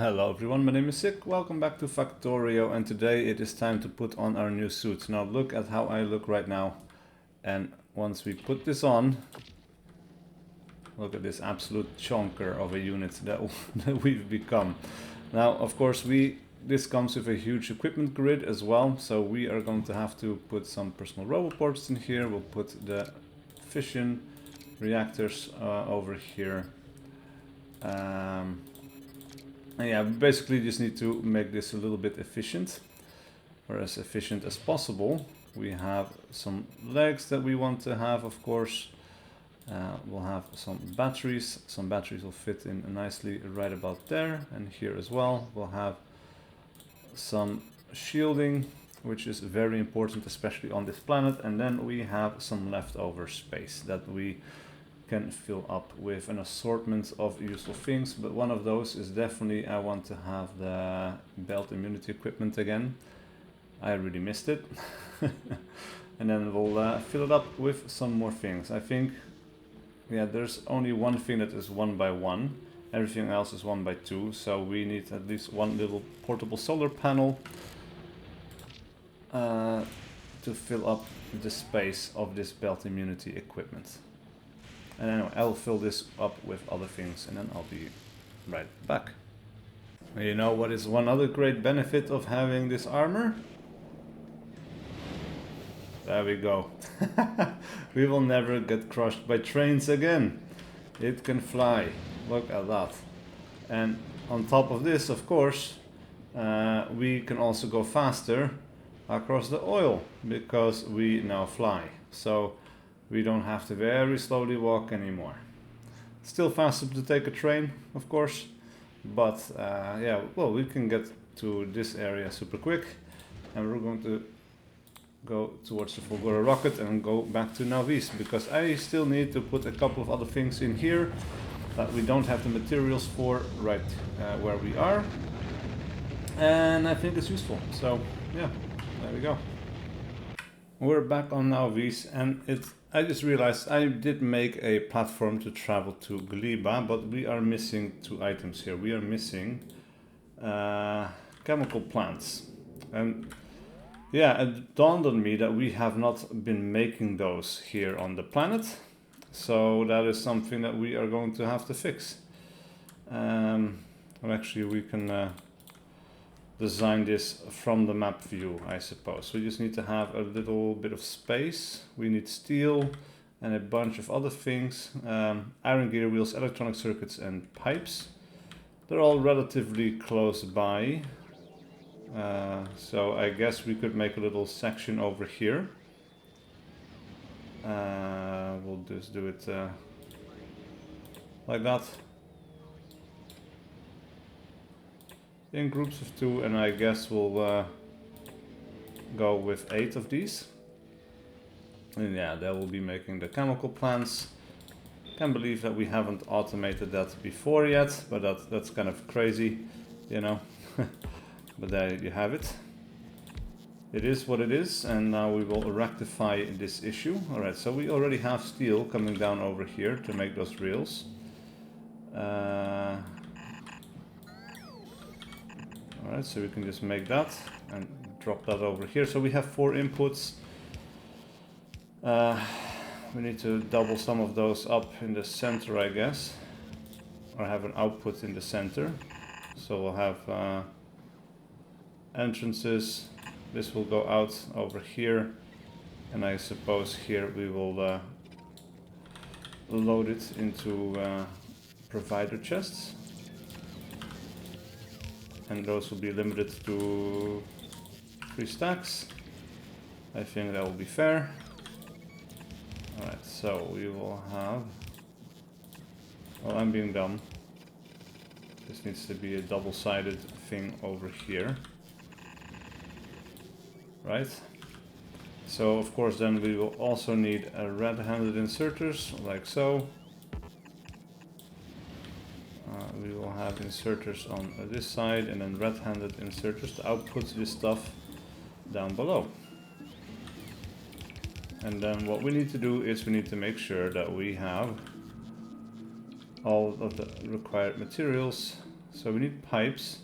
Hello everyone, my name is SiC, welcome back to Factorio, and today it is time to put on our new suits. Now look at how I look right now, and once we put this on, look at this absolute chonker of a unit that, that we've become. Now of course this comes with a huge equipment grid as well, so we are going to have to put some personal roboports in here. We'll put the fission reactors over here. And yeah, we basically just need to make this a little bit efficient, or as efficient as possible. We have some legs that we want to have, of course. We'll have some batteries. Some batteries will fit in nicely right about there, and here as well. We'll have some shielding, which is very important, especially on this planet. And then we have some leftover space that we can fill up with an assortment of useful things, but one of those is definitely I want to have the belt immunity equipment again. I really missed it. And then we'll fill it up with some more things. I think, yeah, there's only one thing that is 1 by 1. Everything else is 1 by 2, so we need at least one little portable solar panel to fill up the space of this belt immunity equipment. And anyway, I'll fill this up with other things and then I'll be right back. You know what is one other great benefit of having this armor? There we go. We will never get crushed by trains again. It can fly. Look at that. And on top of this, of course, we can also go faster across the oil because we now fly. So we don't have to very slowly walk anymore. Still faster to take a train, of course, but yeah, well, we can get to this area super quick, and we're going to go towards the Fulgora rocket and go back to Navis, because I still need to put a couple of other things in here that we don't have the materials for right where we are, and I think it's useful. So yeah, there we go. We're back on Navis, and I just realized I did make a platform to travel to Gliba, but we are missing 2 items here. We are missing chemical plants. And yeah, it dawned on me that we have not been making those here on the planet. So that is something that we are going to have to fix. Well, actually, we can design this from the map view, I suppose. We just need to have a little bit of space. We need steel and a bunch of other things. Iron gear wheels, electronic circuits and pipes. They're all relatively close by. So I guess we could make a little section over here. We'll just do it like that. In groups of 2, and I guess we'll go with 8 of these. And yeah, they will be making the chemical plants. Can't believe that we haven't automated that before yet, but that's kind of crazy, you know. But there you have it. It is what it is, and now we will rectify this issue. Alright, so we already have steel coming down over here to make those rails. Alright, so we can just make that and drop that over here. So we have 4 inputs. We need to double some of those up in the center, I guess. Or have an output in the center. So we'll have entrances. This will go out over here. And I suppose here we will load it into provider chests. And those will be limited to 3 stacks. I think that will be fair. Alright, so we will have... Well, I'm being dumb. This needs to be a double-sided thing over here. Right? So, of course, then we will also need a red-handed inserters, like so. We will have inserters on this side, and then red-handed inserters to output this stuff down below. And then what we need to do is we need to make sure that we have all of the required materials So we need pipes.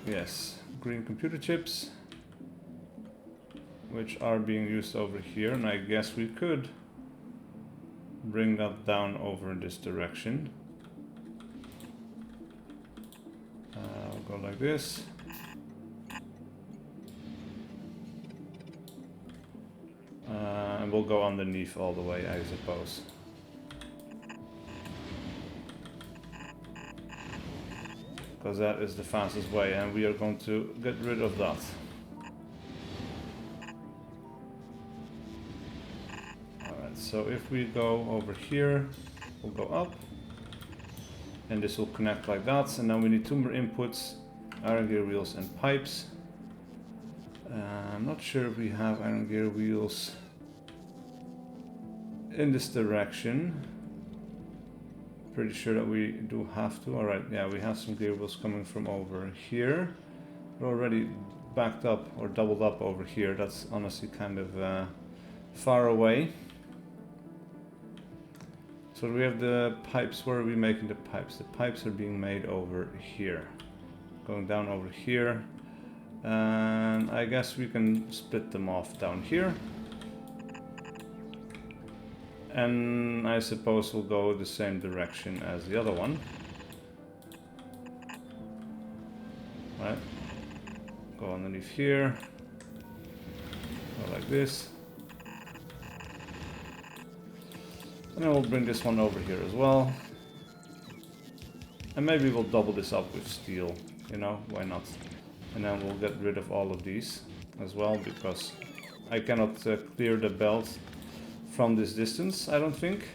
Yes, green computer chips, which are being used over here, and I guess we could bring that down over in this direction. We'll go like this. And we'll go underneath all the way, I suppose. Because that is the fastest way, and we are going to get rid of that. Alright, so if we go over here, we'll go up. And this will connect like that, and then we need two more inputs, iron gear wheels and pipes. I'm not sure if we have iron gear wheels in this direction. Pretty sure that we do have to. Alright, yeah, we have some gear wheels coming from over here. We're already backed up or doubled up over here. That's honestly kind of far away. So we have the pipes. Where are we making the pipes? The pipes are being made over here. Going down over here. And I guess we can split them off down here. And I suppose we'll go the same direction as the other one. Right. Go underneath here. Go like this. And then we'll bring this one over here as well. And maybe we'll double this up with steel, you know, why not? And then we'll get rid of all of these as well, because I cannot clear the belt from this distance, I don't think.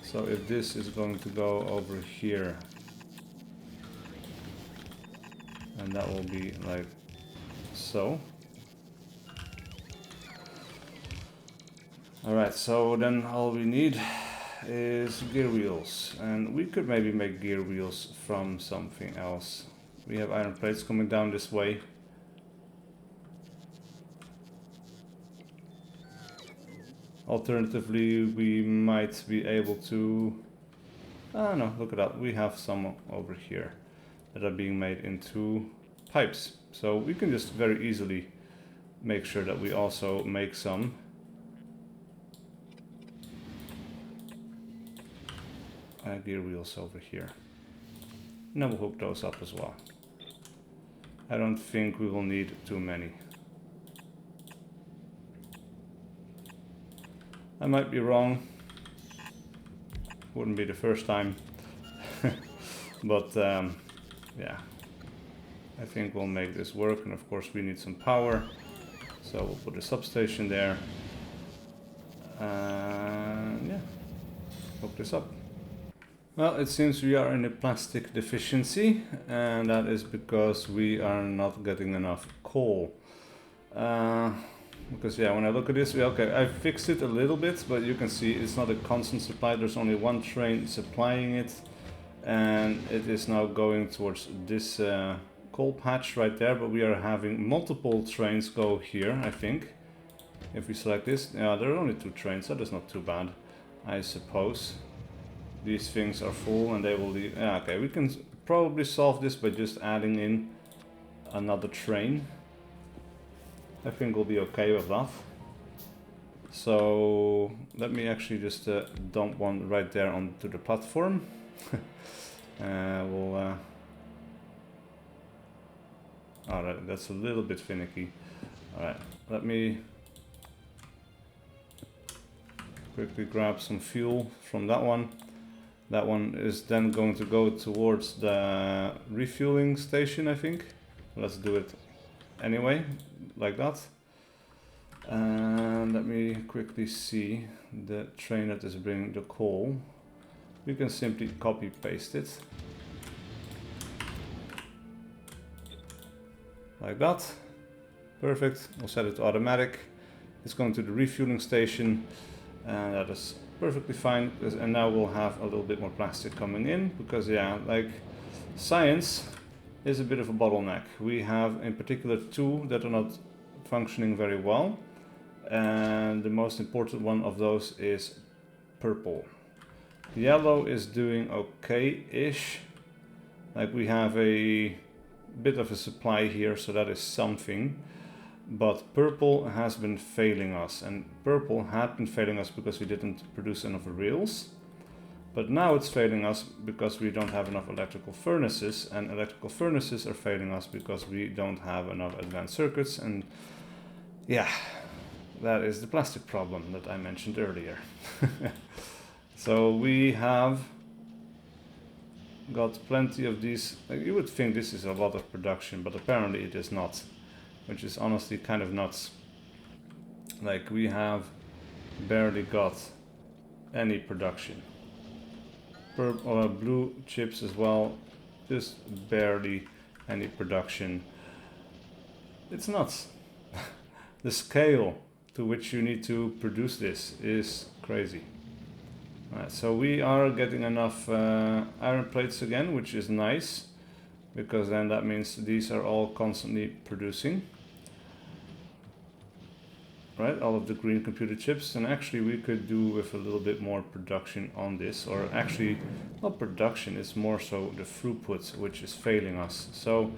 So if this is going to go over here, and that will be like so. Alright, so then all we need is gear wheels, and we could maybe make gear wheels from something else. We have iron plates coming down this way. Alternatively, we might be able to... Ah no, look at that, we have some over here that are being made into pipes. So we can just very easily make sure that we also make some gear wheels over here. And then we'll hook those up as well. I don't think we will need too many. I might be wrong. Wouldn't be the first time. But yeah, I think we'll make this work. And of course we need some power. So we'll put a substation there. And yeah, hook this up. Well, it seems we are in a plastic deficiency, and that is because we are not getting enough coal. Because yeah, when I look at this, okay, I fixed it a little bit, but you can see it's not a constant supply. There's only one train supplying it, and it is now going towards this coal patch right there, but we are having multiple trains go here, I think. If we select this, yeah, there are only 2 trains, so that's not too bad, I suppose. These things are full and they will leave. Yeah, okay, we can probably solve this by just adding in another train. I think we'll be okay with that. So let me actually just dump one right there onto the platform. Oh, that's a little bit finicky. Alright, let me quickly grab some fuel from that one. That one is then going to go towards the refueling station, I think. Let's do it anyway, like that. And let me quickly see the train that is bringing the coal. We can simply copy paste it. Like that. Perfect. We'll set it to automatic. It's going to the refueling station, and that is perfectly fine. And now we'll have a little bit more plastic coming in, because yeah, like, science is a bit of a bottleneck. We have in particular 2 that are not functioning very well, and the most important one of those is purple. Yellow is doing okay-ish. Like, we have a bit of a supply here, so that is something. But purple has been failing us, and purple had been failing us because we didn't produce enough reels. But now it's failing us because we don't have enough electrical furnaces, and electrical furnaces are failing us because we don't have enough advanced circuits, and yeah, that is the plastic problem that I mentioned earlier. So we have got plenty of these. Like, you would think this is a lot of production, but apparently it is not, which is honestly kind of nuts. Like, we have barely got any production. Blue chips as well, just barely any production. It's nuts. The scale to which you need to produce this is crazy. Alright, so we are getting enough iron plates again, which is nice, because then that means these are all constantly producing. Right, all of the green computer chips, and actually we could do with a little bit more production on this, or actually not production, it's more so the throughput which is failing us. So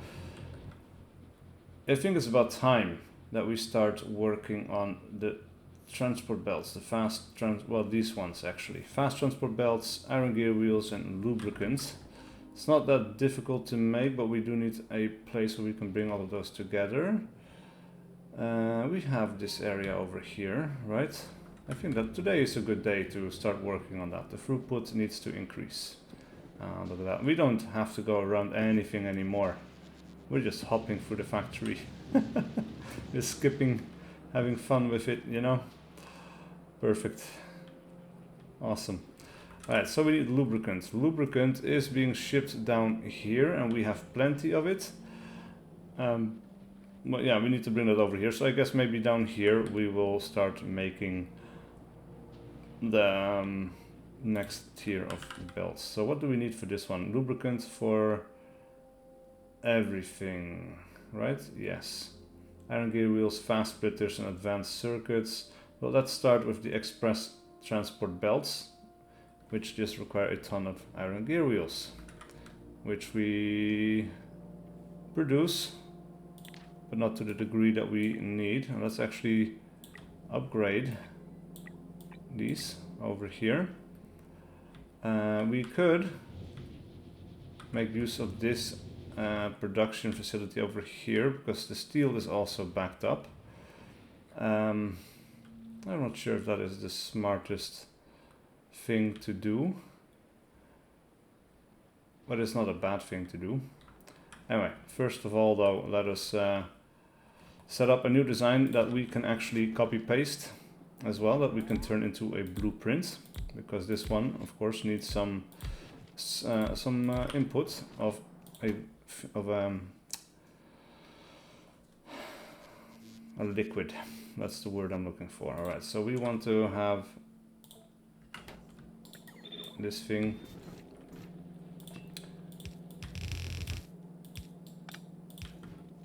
I think it's about time that we start working on the transport belts, the well, these ones actually. Fast transport belts, iron gear wheels and lubricants. It's not that difficult to make, but we do need a place where we can bring all of those together. We have this area over here, right? I think that today is a good day to start working on that. The throughput needs to increase. Look at that. We don't have to go around anything anymore. We're just hopping through the factory. Just skipping, having fun with it, you know? Perfect. Awesome. Alright, so we need lubricant. Lubricant is being shipped down here, and we have plenty of it. But yeah, we need to bring that over here. So I guess maybe down here we will start making the next tier of belts. So what do we need for this one? Lubricant for everything, right? Yes. Iron gear wheels, fast splitters and advanced circuits. Well, let's start with the express transport belts, which just require a ton of iron gear wheels, which we produce, but not to the degree that we need. And let's actually upgrade these over here. We could make use of this production facility over here, because the steel is also backed up. I'm not sure if that is the smartest thing to do, but it's not a bad thing to do. Anyway, first of all though, let us set up a new design that we can actually copy paste as well, that we can turn into a blueprint, because this one of course needs some input of a liquid. That's the word I'm looking for. Alright, so we want to have this thing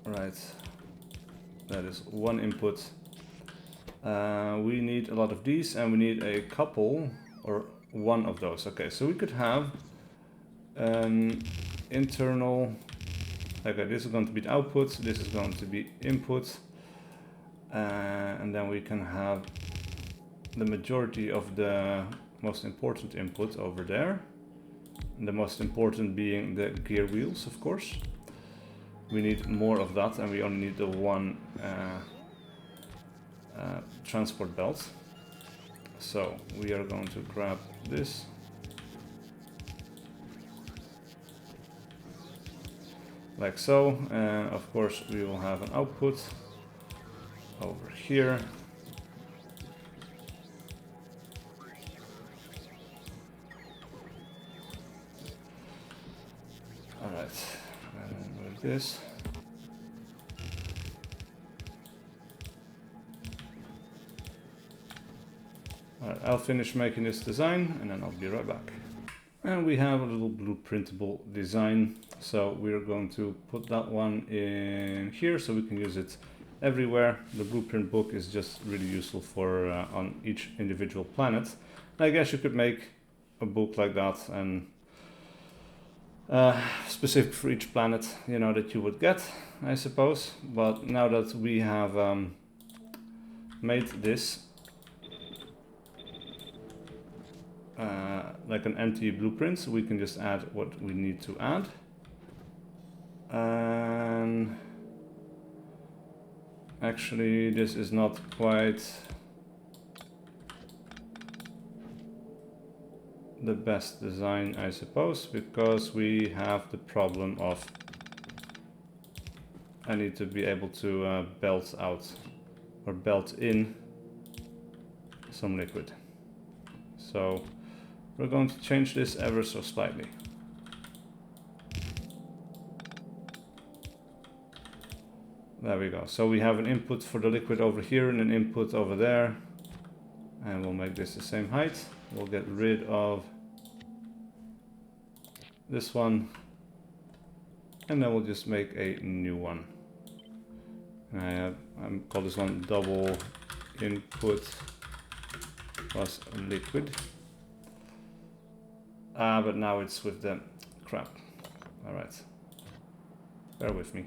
right. That is one input. We need a lot of these, and we need a couple or one of those. Okay, so we could have an internal. Okay, this is going to be the output, this is going to be input, and then we can have the majority of the most important input over there. And the most important being the gear wheels, of course. We need more of that, and we only need the one transport belt. So we are going to grab this. Like so, and of course we will have an output over here. Alright, and with this. Alright, I'll finish making this design and then I'll be right back. And we have a little blueprintable design. So we're going to put that one in here so we can use it everywhere. The blueprint book is just really useful for on each individual planet. I guess you could make a book like that and specific for each planet, you know, that you would get, I suppose. But now that we have made this like an empty blueprint, so we can just add what we need to add. And actually this is not quite the best design, I suppose, because we have the problem of I need to be able to belt out or belt in some liquid. So we're going to change this ever so slightly. There we go. So we have an input for the liquid over here and an input over there. And we'll make this the same height. We'll get rid of this one. And then we'll just make a new one. And I'm call this one double input plus liquid. But now it's with the crap. Alright. Bear with me.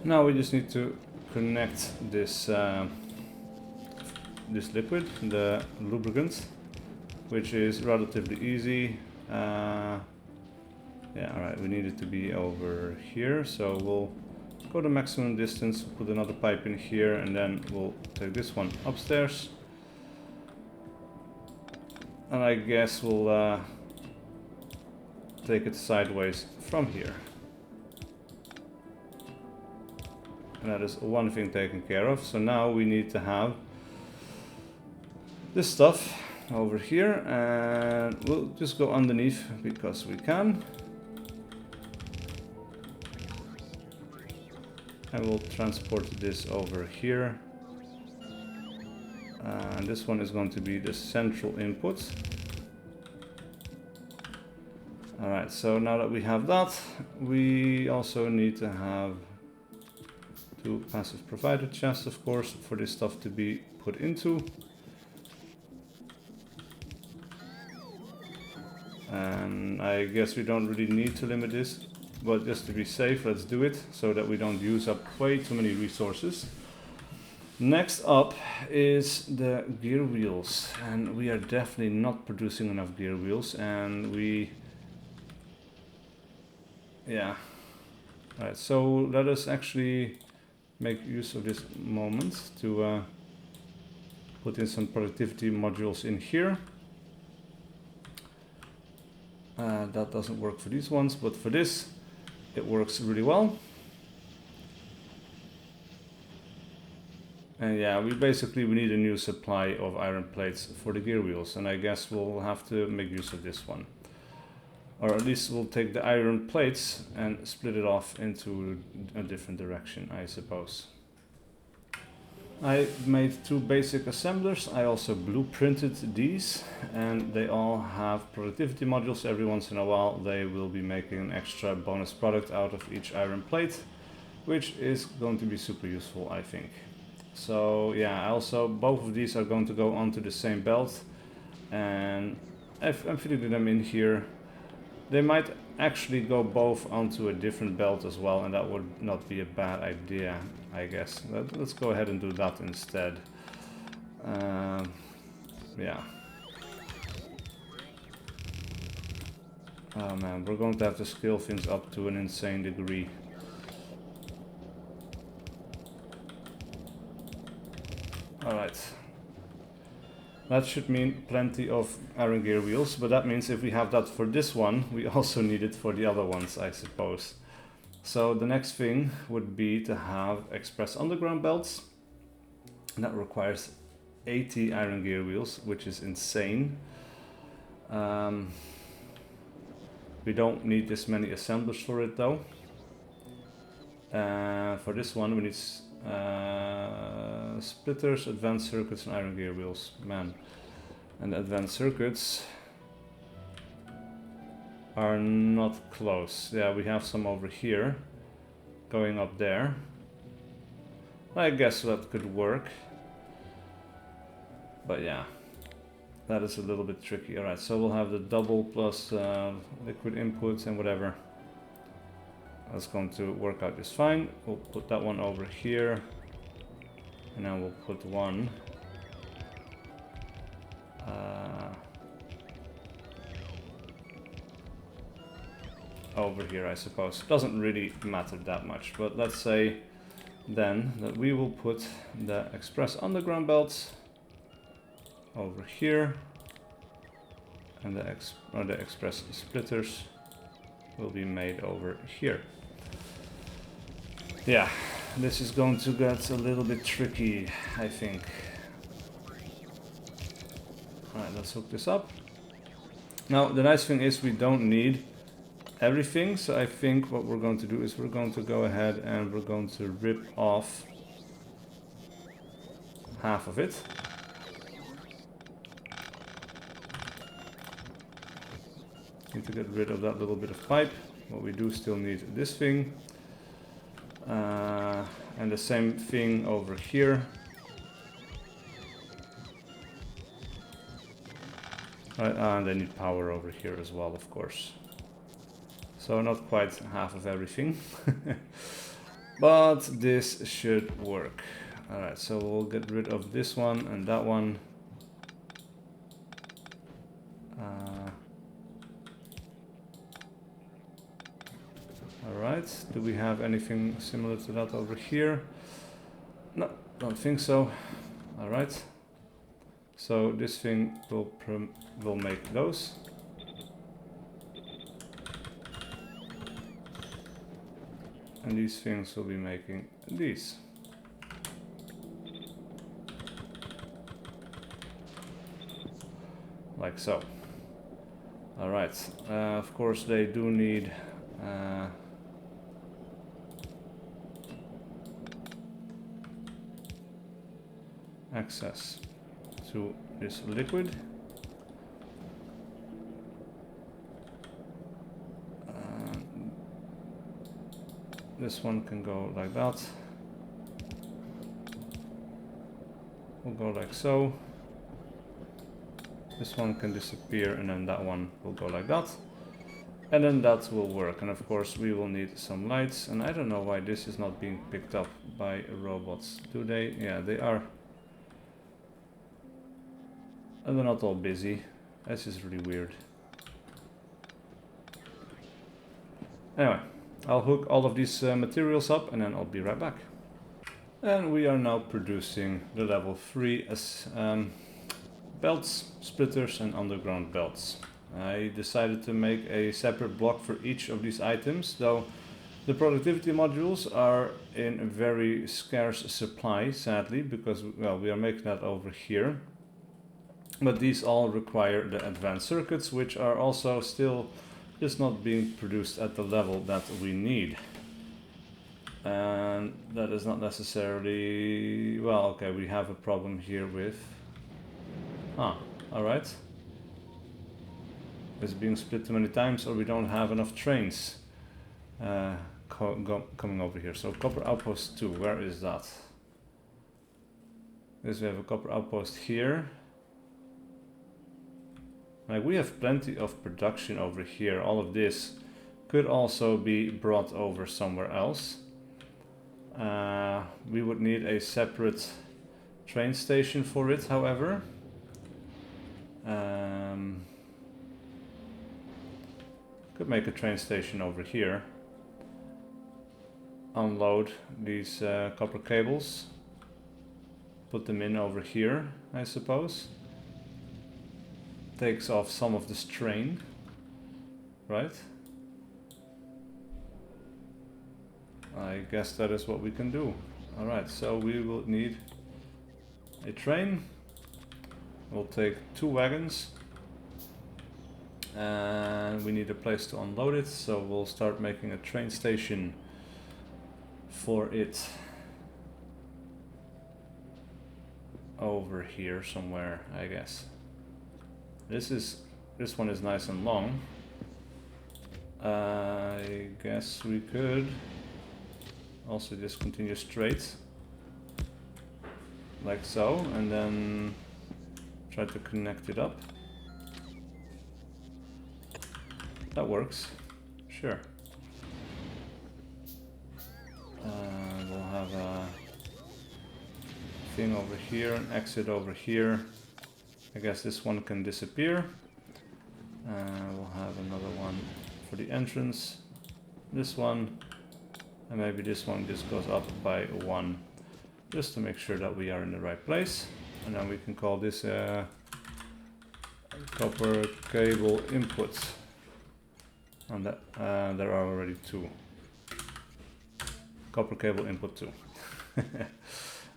Now we just need to connect this this liquid, the lubricant, which is relatively easy. Yeah, alright, we need it to be over here, so we'll go to maximum distance, put another pipe in here, and then we'll take this one upstairs. And I guess we'll take it sideways from here. And that is one thing taken care of. So now we need to have this stuff over here, and we'll just go underneath because we can. And we'll transport this over here. And this one is going to be the central input. Alright, so now that we have that, we also need to have two passive provider chests, of course, for this stuff to be put into. And I guess we don't really need to limit this, but just to be safe, let's do it so that we don't use up way too many resources. Next up is the gear wheels, and we are definitely not producing enough gear wheels, and yeah. Alright, so let us actually make use of this moment to put in some productivity modules in here. That doesn't work for these ones, but for this it works really well. And yeah, we need a new supply of iron plates for the gear wheels, and I guess we'll have to make use of this one. Or at least we'll take the iron plates and split it off into a different direction, I suppose. I made two basic assemblers. I also blueprinted these, and they all have productivity modules. Every once in a while they will be making an extra bonus product out of each iron plate, which is going to be super useful, I think. So yeah, also both of these are going to go onto the same belt, and I'm fitting them in here. They might actually go both onto a different belt as well, and that would not be a bad idea, I guess. Let's go ahead and do that instead. Yeah. Oh man, we're going to have to scale things up to an insane degree. Alright. That should mean plenty of iron gear wheels, but that means if we have that for this one, we also need it for the other ones, I suppose. So the next thing would be to have express underground belts. That requires 80 iron gear wheels, which is insane. We don't need this many assemblers for it though. For this one we need splitters, advanced circuits and iron gear wheels. Man. And advanced circuits are not close. Yeah, we have some over here going up there. I guess that could work. But yeah, that is a little bit tricky. Alright, so we'll have the double plus liquid inputs and whatever. That's going to work out just fine. We'll put that one over here. And then we'll put one over here, I suppose. Doesn't really matter that much, but let's say then that we will put the express underground belts over here, and the express splitters will be made over here. Yeah, this is going to get a little bit tricky, I think. Alright, let's hook this up. Now, the nice thing is we don't need everything, so I think what we're going to do is we're going to go ahead and we're going to rip off half of it. Need to get rid of that little bit of pipe, but we do still need this thing. And the same thing over here. Right, and they need power over here as well, of course. So not quite half of everything. But this should work. Alright, so we'll get rid of this one and that one. Alright, do we have anything similar to that over here? No, don't think so. Alright. So this thing will make those. And these things will be making these. Like so. Alright, of course they do need access to this liquid. This one can go like that. We'll go like so. This one can disappear and then that one will go like that. And then that will work. And of course we will need some lights. And I don't know why this is not being picked up by robots. Do they? Yeah, they are. And they're not all busy. This is really weird. Anyway, I'll hook all of these materials up and then I'll be right back. And we are now producing the level 3 as belts, splitters and underground belts. I decided to make a separate block for each of these items, though the productivity modules are in a very scarce supply, sadly, because well, we are making that over here. But these all require the advanced circuits, which are also still just not being produced at the level that we need. And that is not necessarily... well, okay, we have a problem here with... alright. It's being split too many times, or we don't have enough trains coming over here. So copper outpost 2, where is that? Yes, we have a copper outpost here. Like, we have plenty of production over here. All of this could also be brought over somewhere else. We would need a separate train station for it, however. Could make a train station over here. Unload these copper cables. Put them in over here, I suppose. Takes off some of the strain, right? I guess that is what we can do. Alright, so we will need a train. We'll take 2 wagons. And we need a place to unload it, so we'll start making a train station for it over here somewhere, I guess. This one is nice and long. I guess we could also just continue straight. like so, and then try to connect it up. That works, sure. We'll have a thing over here, an exit over here. I guess this one can disappear. We'll have another one for the entrance. This one, and maybe this one just goes up by 1, just to make sure that we are in the right place. And then we can call this copper cable input. And that there are already 2. Copper cable input 2.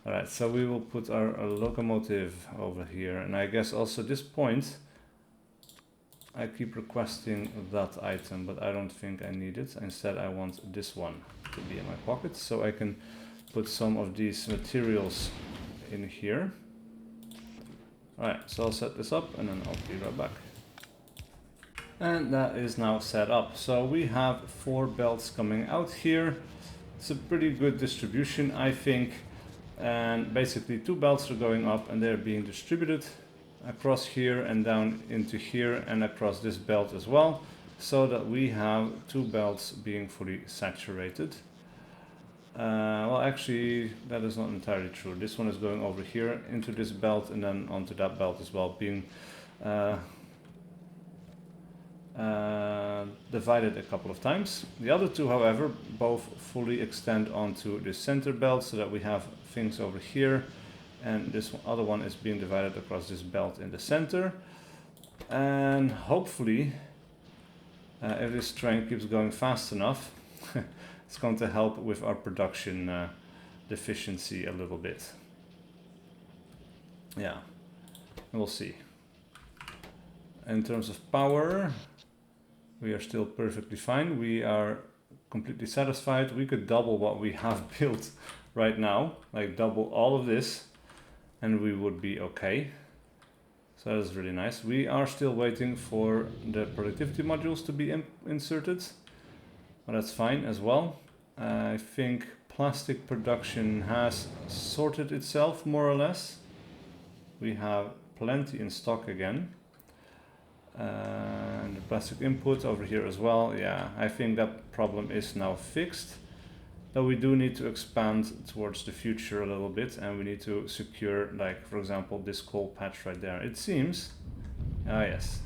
Alright, so we will put our locomotive over here, and I guess also this point I keep requesting that item, but I don't think I need it. Instead I want this one to be in my pocket, so I can put some of these materials in here. Alright, so I'll set this up and then I'll be right back. And that is now set up. So we have 4 belts coming out here. It's a pretty good distribution, I think. And basically 2 belts are going up and they're being distributed across here and down into here and across this belt as well, so that we have 2 belts being fully saturated. Well, actually that is not entirely true. This one is going over here into this belt and then onto that belt as well, being divided a couple of times. The other 2, however, both fully extend onto the center belt, so that we have things over here, and this other one is being divided across this belt in the center. And hopefully, if this train keeps going fast enough, it's going to help with our production deficiency a little bit. Yeah, we'll see. In terms of power, we are still perfectly fine. We are completely satisfied. We could double what we have built right now, like double all of this, and we would be okay. So that is really nice. We are still waiting for the productivity modules to be inserted, but that's fine as well. I think plastic production has sorted itself more or less. We have plenty in stock again. And the plastic input over here as well. Yeah, I think that problem is now fixed. Though we do need to expand towards the future a little bit, and we need to secure, like, for example, this coal patch right there. It seems, yes,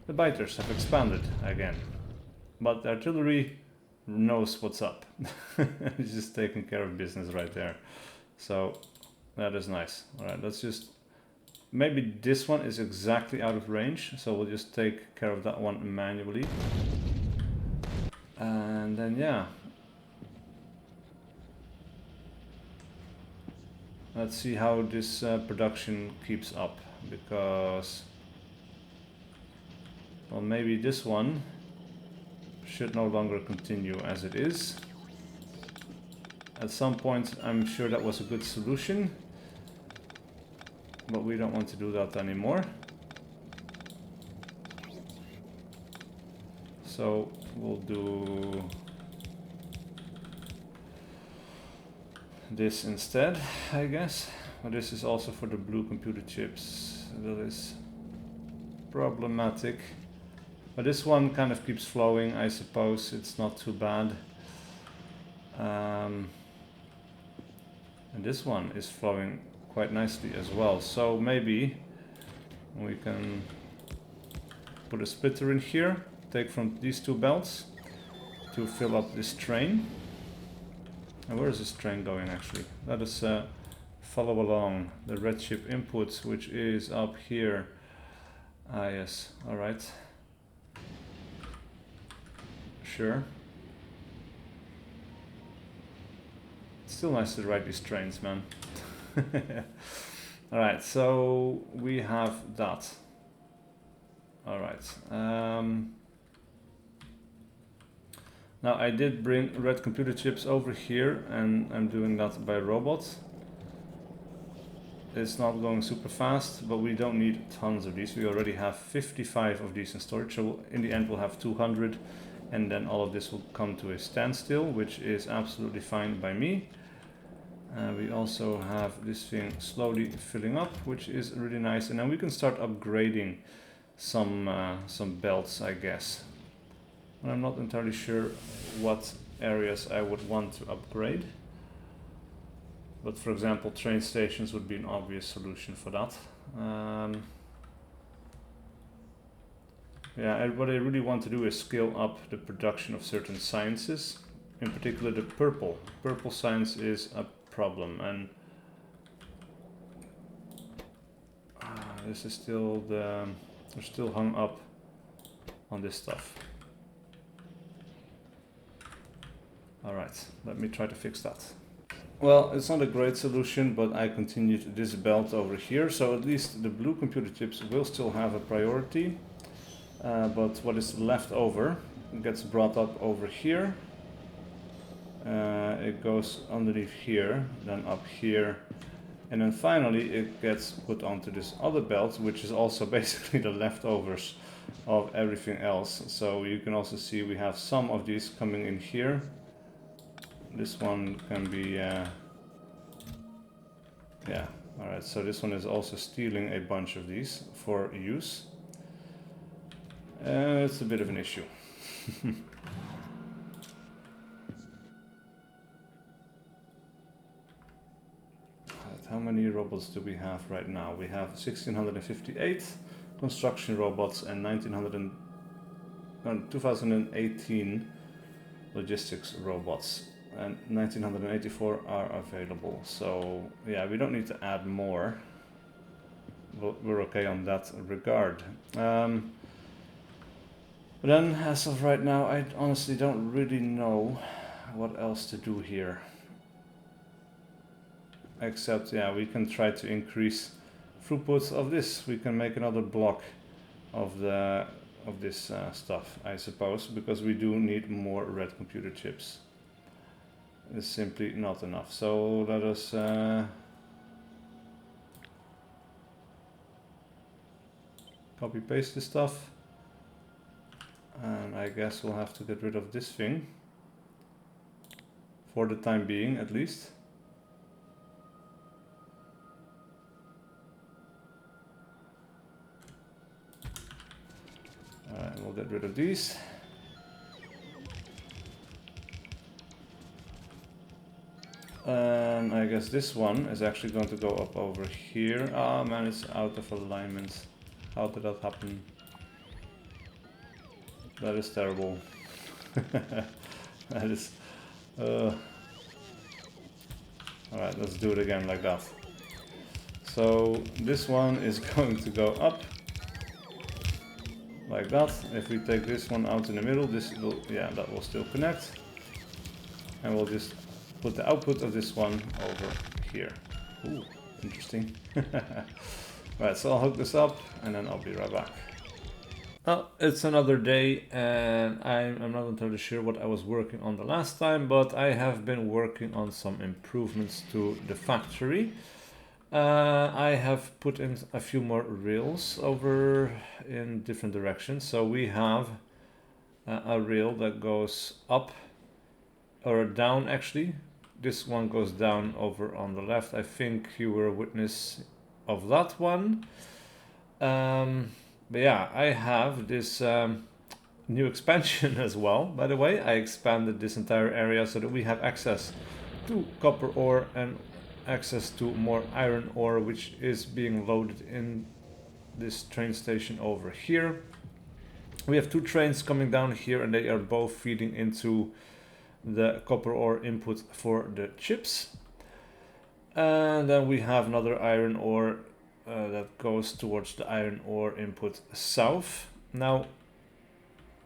the biters have expanded again, but the artillery knows what's up. It's just taking care of business right there. So that is nice. All right, let's just, maybe this one is exactly out of range, so we'll just take care of that one manually. And then, yeah. Let's see how this production keeps up, because, well, maybe this one should no longer continue as it is. At some point, I'm sure that was a good solution, but we don't want to do that anymore. So we'll do this instead, I guess. But this is also for the blue computer chips. That is problematic. But this one kind of keeps flowing, I suppose. It's not too bad. And this one is flowing quite nicely as well. So maybe we can put a splitter in here, take from these 2 belts to fill up this train. And where is this train going actually? Let us follow along the red chip input, which is up here. Ah, yes, alright. Sure. It's still nice to ride these trains, man. Alright, so we have that. Alright. Now I did bring red computer chips over here, and I'm doing that by robot. It's not going super fast, but we don't need tons of these. We already have 55 of these in storage, so in the end we'll have 200, and then all of this will come to a standstill, which is absolutely fine by me. We also have this thing slowly filling up, which is really nice, and then we can start upgrading some belts, I guess. And I'm not entirely sure what areas I would want to upgrade, but for example, train stations would be an obvious solution for that. Yeah, what I really want to do is scale up the production of certain sciences, in particular the purple. Purple science is a problem, and this is still they're still hung up on this stuff. Alright, let me try to fix that. Well, it's not a great solution, but I continued this belt over here, so at least the blue computer chips will still have a priority. But what is left over gets brought up over here. It goes underneath here, then up here, and then finally it gets put onto this other belt, which is also basically the leftovers of everything else. So you can also see we have some of these coming in here. This one can be yeah, alright, so this one is also stealing a bunch of these for use. It's a bit of an issue. How many robots do we have right now? We have 1658 construction robots and 2018 logistics robots, and 1984 are available. So yeah, we don't need to add more. We're okay on that regard. But then, as of right now, I honestly don't really know what else to do here. Except, yeah, we can try to increase throughput of this. We can make another block of this stuff, I suppose, because we do need more red computer chips. It's simply not enough. So let us copy paste this stuff. And I guess we'll have to get rid of this thing. For the time being, at least. Alright, we'll get rid of these. And I guess this one is actually going to go up over here. Ah, man, it's out of alignment. How did that happen? That is terrible. That is... Alright, let's do it again like that. So this one is going to go up. Like that. If we take this one out in the middle, this will, yeah, that will still connect. And we'll just put the output of this one over here. Ooh, interesting. Right, so I'll hook this up and then I'll be right back. Well, it's another day and I'm not entirely sure what I was working on the last time, but I have been working on some improvements to the factory. I have put in a few more rails over in different directions. So we have a rail that goes up or down actually. This one goes down over on the left. I think you were a witness of that one. But yeah, I have this new expansion as well. By the way, I expanded this entire area so that we have access to copper ore and access to more iron ore, which is being loaded in this train station over here. We have two trains coming down here and they are both feeding into the copper ore input for the chips. And then we have another iron ore that goes towards the iron ore input south. Now,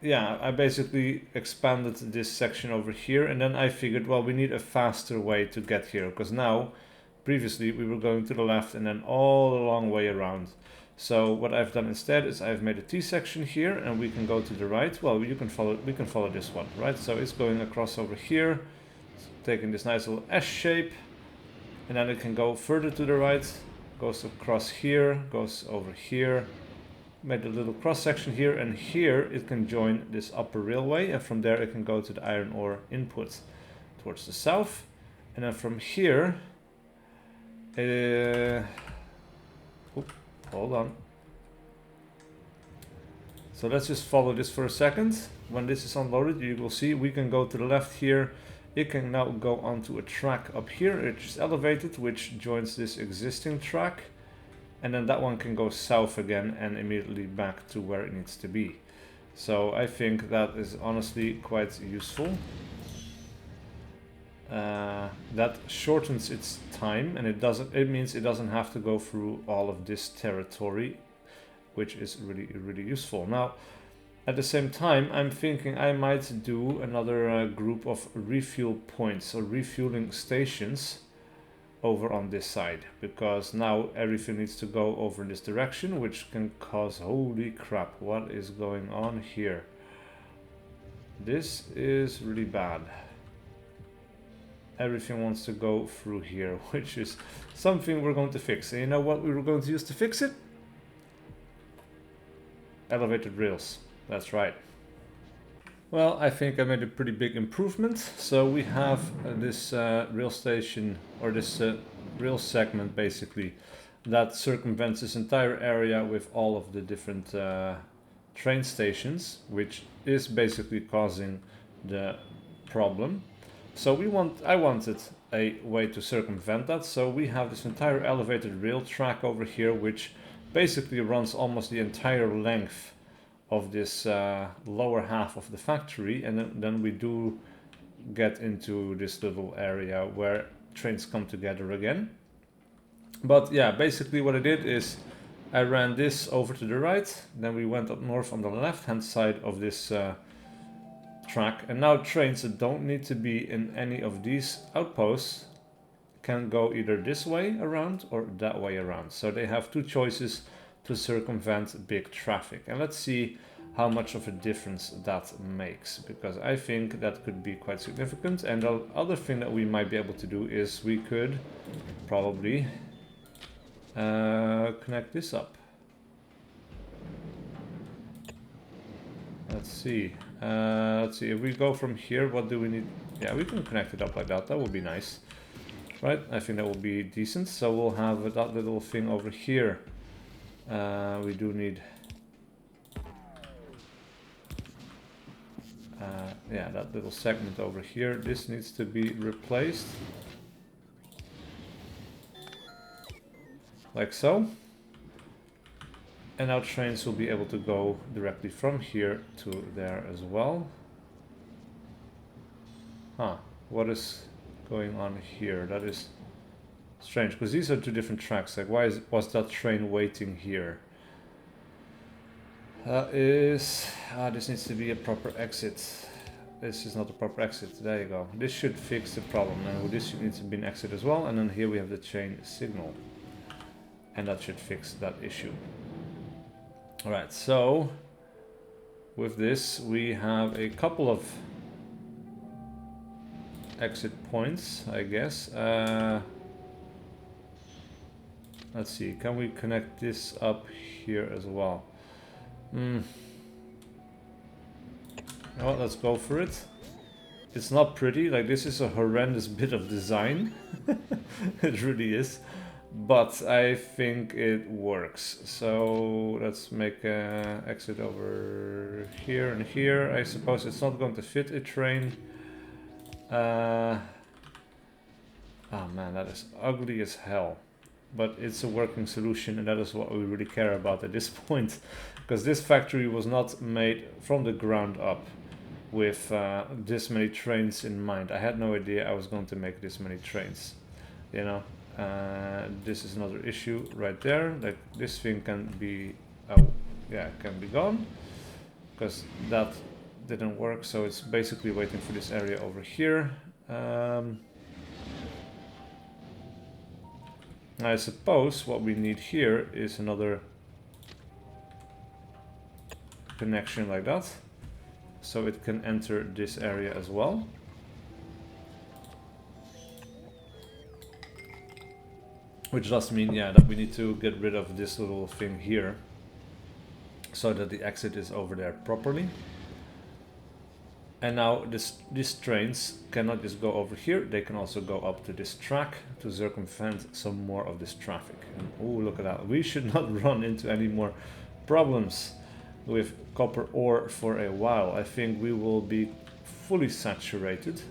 yeah, I basically expanded this section over here and then I figured, well, we need a faster way to get here, because now, previously we were going to the left and then all the long way around. So what I've done instead is I've made a T-section here and we can go to the right. Well, we can follow this one, right? So it's going across over here, taking this nice little S shape, and then it can go further to the right, goes across here, goes over here, made a little cross section here, and here it can join this upper railway, and from there it can go to the iron ore input towards the south, and then from here Hold on. So let's just follow this for a second. When this is unloaded, you will see we can go to the left here. It can now go onto a track up here, which is elevated, which joins this existing track. And then that one can go south again and immediately back to where it needs to be. So I think that is honestly quite useful. That shortens its time, and it means it doesn't have to go through all of this territory, which is really useful. Now, at the same time, I'm thinking I might do another group of refuel points or refueling stations over on this side, because now everything needs to go over in this direction, which can cause, holy crap, what is going on here? This is really bad. Everything wants to go through here, which is something we're going to fix. And you know what we were going to use to fix it? Elevated rails. That's right. Well, I think I made a pretty big improvement. So we have this rail station, or this rail segment basically, that circumvents this entire area with all of the different train stations, which is basically causing the problem. So I wanted a way to circumvent that. So we have this entire elevated rail track over here, which basically runs almost the entire length of this lower half of the factory, and then we do get into this little area where trains come together again. But yeah, basically what I did is I ran this over to the right, then we went up north on the left hand side of this track, and now trains that don't need to be in any of these outposts can go either this way around or that way around. So they have two choices to circumvent big traffic, and let's see how much of a difference that makes, because I think that could be quite significant. And the other thing that we might be able to do is we could probably connect this up. Let's see if we go from here, what do we need? Yeah, we can connect it up like that. That would be nice, right? I think that will be decent. So we'll have that little thing over here. We do need yeah, that little segment over here. This needs to be replaced like so, and now trains will be able to go directly from here to there as well. What is going on here? That is strange, because these are two different tracks. Like, was that train waiting here? This needs to be a proper exit. This is not a proper exit. There you go. This should fix the problem. Now this needs to be an exit as well, and then here we have the chain signal, and that should fix that issue. All right. So with this, we have a couple of exit points, I guess. Let's see, can we connect this up here as well? Well, let's go for it. It's not pretty, like this is a horrendous bit of design. It really is, but I think it works. So let's make an exit over here and here. I suppose it's not going to fit a train. Oh man, that is ugly as hell, but it's a working solution, and that is what we really care about at this point, because this factory was not made from the ground up with this many trains in mind. I had no idea I was going to make this many trains, you know. This is another issue right there. Like, this thing can be can be gone, because that didn't work. So it's basically waiting for this area over here. I suppose what we need here is another connection like that, so it can enter this area as well. Which does mean, yeah, that we need to get rid of this little thing here, so that the exit is over there properly. And now these trains cannot just go over here, they can also go up to this track to circumvent some more of this traffic. And oh, look at that. We should not run into any more problems with copper ore for a while. I think we will be fully saturated.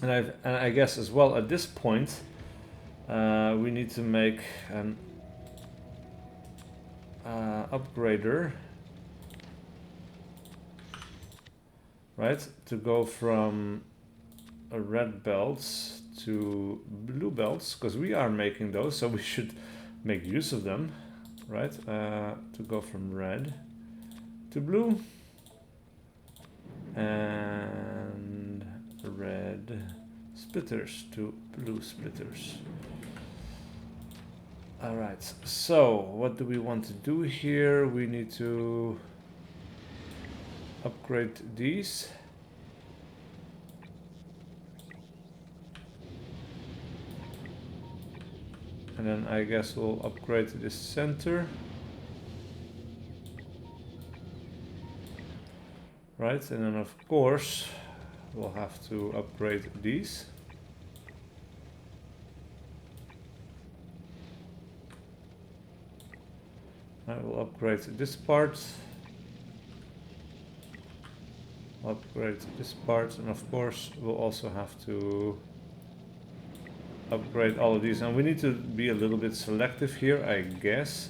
And I guess as well at this point we need to make an upgrader, right, to go from red belts to blue belts, because we are making those, so we should make use of them, right? To go from red to blue and red splitters to blue splitters. All right, so what do we want to do here? We need to upgrade these. And then I guess we'll upgrade this center. Right, and then of course we'll have to upgrade these. I will upgrade this part. Upgrade this part, and of course we'll also have to upgrade all of these. And we need to be a little bit selective here, I guess.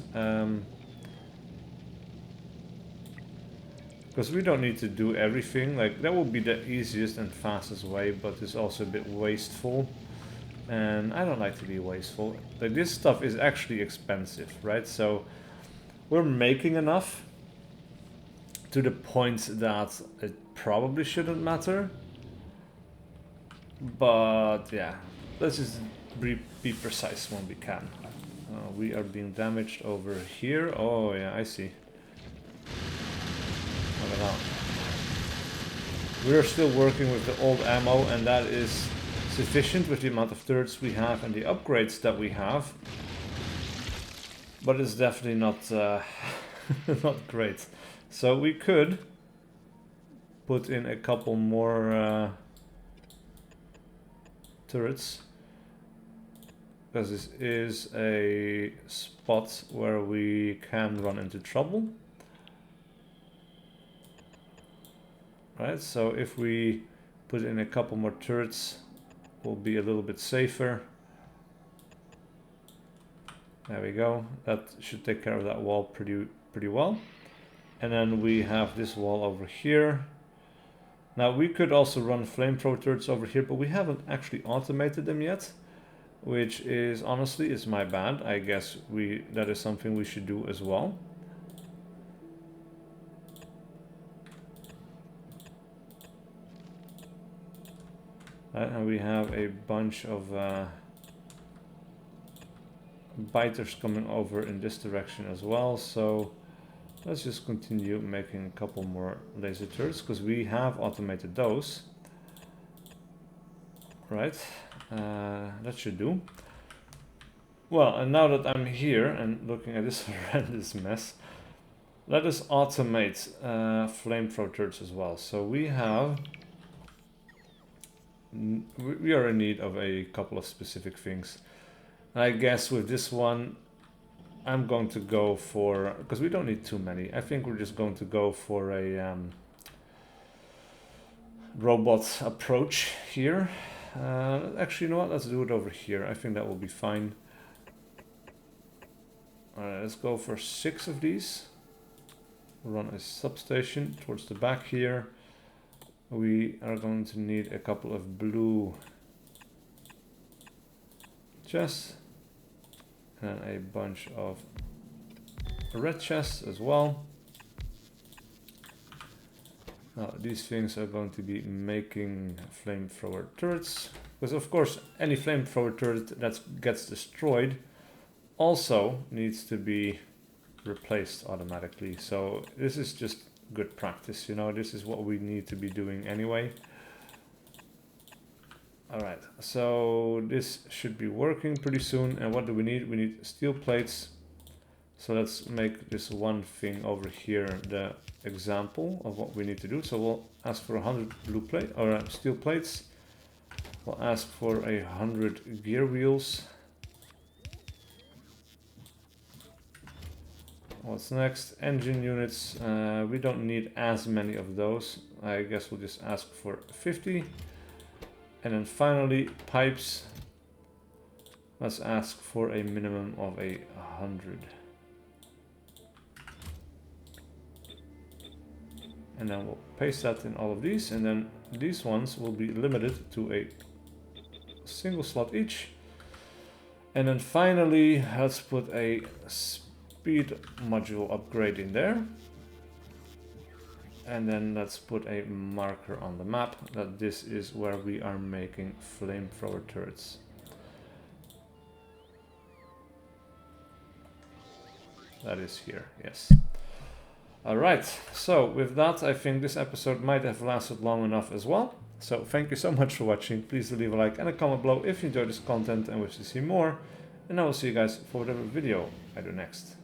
Because we don't need to do everything. Like, that would be the easiest and fastest way, but it's also a bit wasteful. And I don't like to be wasteful. Like, this stuff is actually expensive, right? So we're making enough to the point that it probably shouldn't matter. But yeah, let's just be precise when we can. We are being damaged over here. Oh yeah, I see. Look at that. We're still working with the old ammo, and that is sufficient with the amount of turrets we have and the upgrades that we have. But it's definitely not not great. So we could put in a couple more turrets, because this is a spot where we can run into trouble. Right, so if we put in a couple more turrets, we'll be a little bit safer. There we go. That should take care of that wall pretty well. And then we have this wall over here. Now we could also run flamethrower turrets over here, but we haven't actually automated them yet, which is honestly is my bad. I guess that is something we should do as well. And we have a bunch of biters coming over in this direction as well, so let's just continue making a couple more laser turrets, because we have automated those. Right, that should do. Well, and now that I'm here and looking at this horrendous mess, let us automate flamethrower turrets as well. So we are in need of a couple of specific things. I guess with this one, I'm going to go for, because we don't need too many, I think we're just going to go for a robot approach here. Actually, you know what, let's do it over here. I think that will be fine. Alright, let's go for 6 of these. Run a substation towards the back here. We are going to need a couple of blue chests and a bunch of red chests as well. Now these things are going to be making flamethrower turrets, because of course any flamethrower turret that gets destroyed also needs to be replaced automatically. So this is just good practice, you know, this is what we need to be doing anyway. Alright, so this should be working pretty soon. And what do we need? We need steel plates, So let's make this one thing over here the example of what we need to do. So we'll ask for 100 blue plate or steel plates. We'll ask for 100 gear wheels. What's next? Engine units. We don't need as many of those. I guess we'll just ask for 50. And then finally, pipes. Let's ask for a minimum of 100. And then we'll paste that in all of these, and then these ones will be limited to a single slot each. And then finally, let's put a speed module upgrade in there. And then let's put a marker on the map that this is where we are making flamethrower turrets. That is here, yes. Alright, so with that, I think this episode might have lasted long enough as well. So thank you so much for watching. Please leave a like and a comment below if you enjoyed this content and wish to see more. And I will see you guys for whatever video I do next.